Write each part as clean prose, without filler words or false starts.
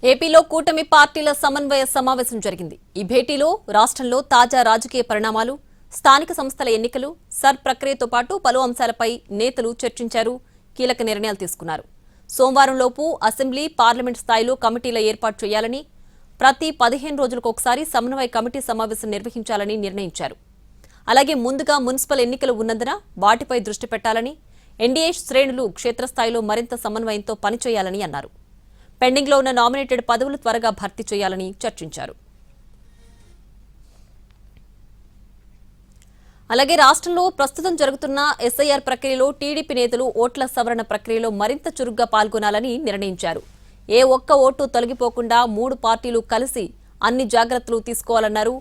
ఏపీలో కూటమి పార్టీల సమన్వయ సమావేశం జరిగింది. ఈ భేటీలో రాష్ట్రంలో తాజా రాజకీయ పరిణామాలు, స్థానిక సంస్థల ఎన్నికలు, సర్ ప్రక్రియతో పాటు పలు అంశాలపై నేతలు చర్చించారు, కీలక నిర్ణయాలు తీసుకున్నారు. సోమవారంలోపు అసెంబ్లీ, పార్లమెంట్ స్థాయిలో కమిటీల ఏర్పాటు చేయాలని, ప్రతి 15 రోజులకు ఒకసారి సమన్వయ కమిటీ సమావేశం నిర్వహించాలని నిర్ణయించారు. అలాగే ముందుగా మున్సిపల్ ఎన్నికలు ఉన్నందున వాటిపై దృష్టి పెట్టాలని, ఎన్డీఏ శ్రేణులు క్షేత్రస్థాయిలో మరింత సమన్వయంతో పనిచేయాలని అన్నారు. పెండింగ్లో ఉన్న నామినేటెడ్ పదవులు త్వరగా భర్తీ చేయాలని చర్చించారు. అలాగే రాష్ట్రంలో ప్రస్తుతం జరుగుతున్న ఎస్ఐఆర్ ప్రక్రియలో టీడీపీ నేతలు ఓట్ల సవరణ ప్రక్రియలో మరింత చురుగ్గా పాల్గొనాలని నిర్ణయించారు. ఏ ఒక్క ఓటు తొలగిపోకుండా 3 పార్టీలు కలిసి అన్ని జాగ్రత్తలు తీసుకోవాలన్నారు.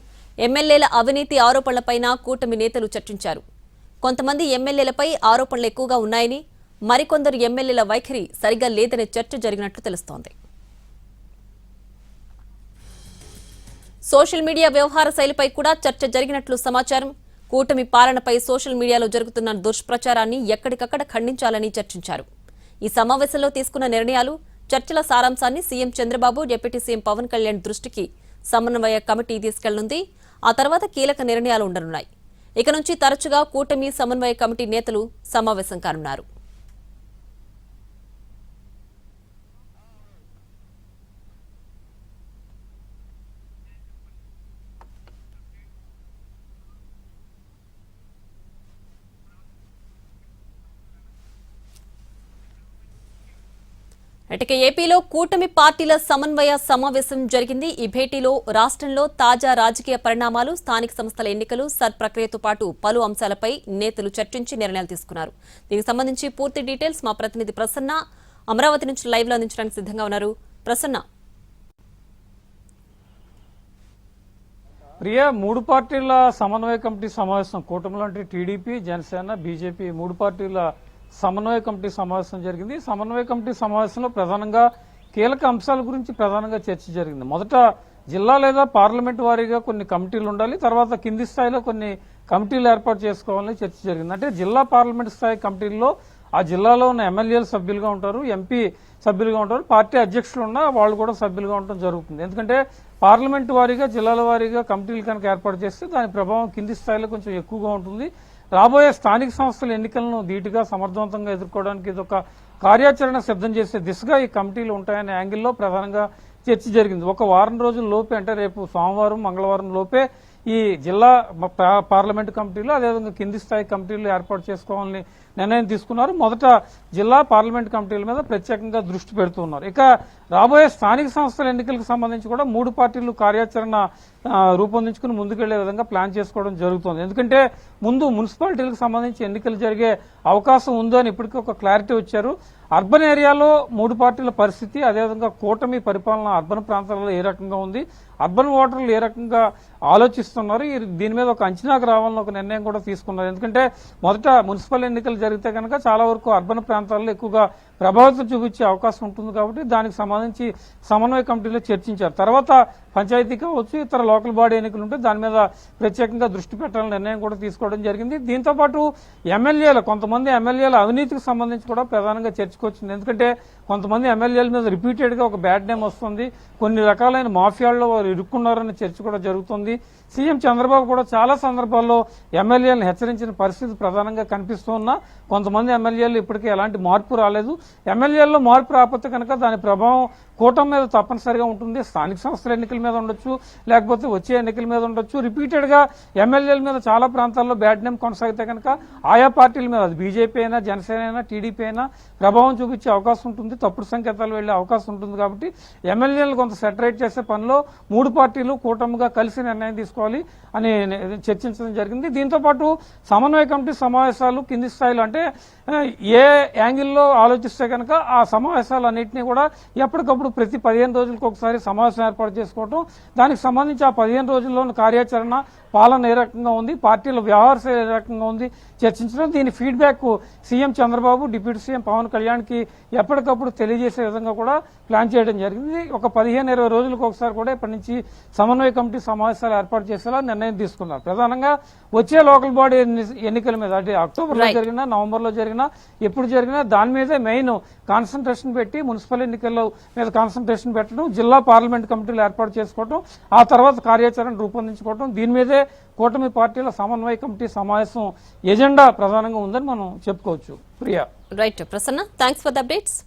ఎమ్మెల్యేల అవినీతి ఆరోపణలపైన కూటమి నేతలు చర్చించారు. కొంతమంది ఎమ్మెల్యేలపై ఆరోపణలు ఎక్కువగా ఉన్నాయని, మరికొందరు ఎమ్మెల్యేల వైఖరి సరిగా లేదనే చర్చ జరిగినట్లు తెలుస్తోంది. సోషల్ మీడియా వ్యవహార శైలిపై కూడా చర్చ జరిగినట్లు సమాచారం. కూటమి పాలనపై సోషల్ మీడియాలో జరుగుతున్న దుష్ప్రచారాన్ని ఎక్కడికక్కడ ఖండించాలని చర్చించారు. ఈ సమావేశంలో తీసుకున్న నిర్ణయాలు, చర్చల సారాంశాన్ని CM Chandrababu, deputy CM Pawan Kalyan దృష్టికి సమన్వయ కమిటీ తీసుకెళ్లనుంది. ఆ తర్వాత కీలక నిర్ణయాలు ఉండనున్నాయి. ఇక నుంచి తరచుగా కూటమి సమన్వయ కమిటీ నేతలు సమావేశం కానున్నారు. ఇక ఏపీలో కూటమి పార్టీల సమన్వయ సమావేశం జరిగింది. ఈ భేటీలో రాష్ట్రంలో తాజా రాజకీయ పరిణామాలు, స్థానిక సంస్థల ఎన్నికలు, సర్ ప్రక్రియతో పాటు పలు అంశాలపై నేతలు చర్చించి నిర్ణయాలు తీసుకున్నారు. దీనికి సంబంధించి పూర్తి డీటెయిల్స్ మా ప్రతినిధి ప్రసన్న అమరావతి నుంచి లైవ్ లో అందించడానికి సిద్ధంగా ఉన్నారు. ప్రసన్న, ప్రియా, 3 పార్టీల సమన్వయ కమిటీ సమావేశం కూటమిలో అంటే టీడీపీ, జనసేన, బీజేపీ 3 పార్టీల సమన్వయ కమిటీ సమావేశం జరిగింది. సమన్వయ కమిటీ సమావేశంలో ప్రధానంగా కీలక అంశాల గురించి ప్రధానంగా చర్చ జరిగింది. మొదట జిల్లా లేదా పార్లమెంట్ వారీగా కొన్ని కమిటీలు ఉండాలి, తర్వాత కింది స్థాయిలో కొన్ని కమిటీలు ఏర్పాటు చేసుకోవాలని చర్చ జరిగింది. అంటే జిల్లా పార్లమెంట్ స్థాయి కమిటీల్లో ఆ జిల్లాలో ఉన్న ఎమ్మెల్యేలు సభ్యులుగా ఉంటారు, ఎంపీ సభ్యులుగా ఉంటారు, పార్టీ అధ్యక్షులు ఉన్న వాళ్ళు కూడా సభ్యులుగా ఉండటం జరుగుతుంది. ఎందుకంటే పార్లమెంట్ వారీగా, జిల్లాల వారీగా కమిటీలు కనుక ఏర్పాటు చేస్తే దాని ప్రభావం కింది స్థాయిలో కొంచెం ఎక్కువగా ఉంటుంది. రాబోయే స్థానిక సంస్థల ఎన్నికలను ధీటుగా సమర్థవంతంగా ఎదుర్కోవడానికి ఇదొక కార్యాచరణ సిద్ధం చేసే దిశగా ఈ కమిటీలు ఉంటాయనే యాంగిల్లో ప్రధానంగా చర్చ జరిగింది. ఒక వారం రోజుల లోపే, అంటే రేపు సోమవారం, మంగళవారం లోపే ఈ జిల్లా పార్లమెంటు కమిటీలు, అదేవిధంగా కింది స్థాయి కమిటీలు ఏర్పాటు చేసుకోవాలని నిర్ణయం తీసుకున్నారు. మొదట జిల్లా పార్లమెంట్ కమిటీల మీద ప్రత్యేకంగా దృష్టి పెడుతున్నారు. ఇక రాబోయే స్థానిక సంస్థల ఎన్నికలకు సంబంధించి కూడా 3 పార్టీలు కార్యాచరణ రూపొందించుకుని ముందుకెళ్లే విధంగా ప్లాన్ చేసుకోవడం జరుగుతుంది. ఎందుకంటే ముందు మున్సిపాలిటీలకు సంబంధించి ఎన్నికలు జరిగే అవకాశం ఉందని ఇప్పటికీ ఒక క్లారిటీ వచ్చారు. అర్బన్ ఏరియాలో 3 పార్టీల పరిస్థితి, అదేవిధంగా కూటమి పరిపాలన అర్బన్ ప్రాంతాలలో ఏ రకంగా ఉంది, అర్బన్ ఓటర్లు ఏ రకంగా ఆలోచిస్తున్నారు, దీని మీద ఒక అంచనాకు రావాలని ఒక నిర్ణయం కూడా తీసుకున్నారు. ఎందుకంటే మొదట మున్సిపల్ ఎన్నికలు జరిగితే కనుక చాలా వరకు అర్బన్ ప్రాంతాల్లో ఎక్కువగా ప్రభావితం చూపించే అవకాశం ఉంటుంది. కాబట్టి దానికి సంబంధించి సమన్వయ కమిటీలో చర్చించారు. తర్వాత పంచాయతీ కావచ్చు, ఇతర లోకల్ బాడీ ఎన్నికలు ఉంటే దాని మీద ప్రత్యేకంగా దృష్టి పెట్టాలని నిర్ణయం కూడా తీసుకోవడం జరిగింది. దీంతో పాటు కొంతమంది ఎమ్మెల్యేల అవినీతికి సంబంధించి కూడా ప్రధానంగా చర్చకు వచ్చింది. ఎందుకంటే కొంతమంది ఎమ్మెల్యేల మీద రిపీటెడ్ గా ఒక బ్యాడ్ నేమ్ వస్తుంది, కొన్ని రకాలైన మాఫియాల్లో వారు ఇరుక్కున్నారనే చర్చ కూడా జరుగుతుంది. సీఎం చంద్రబాబు కూడా చాలా సందర్భాల్లో ఎమ్మెల్యేలను హెచ్చరించిన పరిస్థితి ప్రధానంగా కనిపిస్తున్నా కొంతమంది ఎమ్మెల్యేలు ఇప్పటికీ ఎలాంటి మార్పు రాలేదు. ఎమ్మెల్యేల్లో మార్పు రాకపోతే కనుక దాని ప్రభావం కూటమి మీద తప్పనిసరిగా ఉంటుంది. స్థానిక సంస్థల ఎన్నికల మీద ఉండొచ్చు, లేకపోతే వచ్చే ఎన్నికల మీద ఉండొచ్చు. రిపీటెడ్ గా ఎమ్మెల్యేల మీద చాలా ప్రాంతాల్లో బ్యాడ్ నేమ్ కొనసాగితే కనుక ఆయా పార్టీల మీద, అది బీజేపీ అయినా, జనసేన అయినా, టీడీపీ అయినా ప్రభావం చూపించే అవకాశం ఉంటుంది, తప్పుడు సంకేతాలు వెళ్లే అవకాశం ఉంటుంది. కాబట్టి ఎమ్మెల్యేలు కొంత సెటరేట్ చేసే పనిలో 3 పార్టీలు కూటమిగా కలిసి నిర్ణయం తీసుకోవాలి అని చర్చించడం జరిగింది. దీంతో పాటు సమన్వయ కమిటీ సమావేశాలు కింది స్థాయిలో, అంటే ఏ యాంగిల్లో ఆలోచిస్తే కనుక ఆ సమావేశాలన్నింటినీ కూడా ఎప్పటికప్పుడు ప్రతి 15 రోజులకు ఒకసారి సమావేశం ఏర్పాటు చేసుకోవడం, దానికి సంబంధించి ఆ 15 రోజుల్లోని కార్యాచరణ, పాలన ఏ రకంగా ఉంది, పార్టీల వ్యవహార శైలి ఏ రకంగా ఉంది చర్చించడం, దీని feedback CM Chandrababu, deputy CM Pawan కళ్యాణ్కి ఎప్పటికప్పుడు తెలియజేసే విధంగా కూడా ప్లాన్ చేయడం జరిగింది. ఒక 15-20 రోజులకు ఒకసారి కూడా ఇప్పటి నుంచి సమన్వయ కమిటీ సమావేశాలు ఏర్పాటు చేసేలా నిర్ణయం తీసుకున్నారు. ప్రధానంగా వచ్చే లోకల్ బాడీ ఎన్నికల మీద, అంటే అక్టోబర్లో జరిగినా, నవంబర్లో జరిగినా, ఎప్పుడు జరిగినా దాని మీదే మెయిన్ కాన్సన్ట్రేషన్ పెట్టి మున్సిపల్ ఎన్నికల మీద కాన్సన్ట్రేషన్ పెట్టడం, జిల్లా పార్లమెంట్ కమిటీలు ఏర్పాటు చేసుకోవడం, ఆ తర్వాత కార్యాచరణ రూపొందించుకోవడం, దీని మీదే కూటమి పార్టీల సమన్వయ కమిటీ సమావేశం ఎజెండా ప్రధానంగా ఉందని మనం చెప్పుకోవచ్చు. Priya. Right Prasanna, thanks for the updates.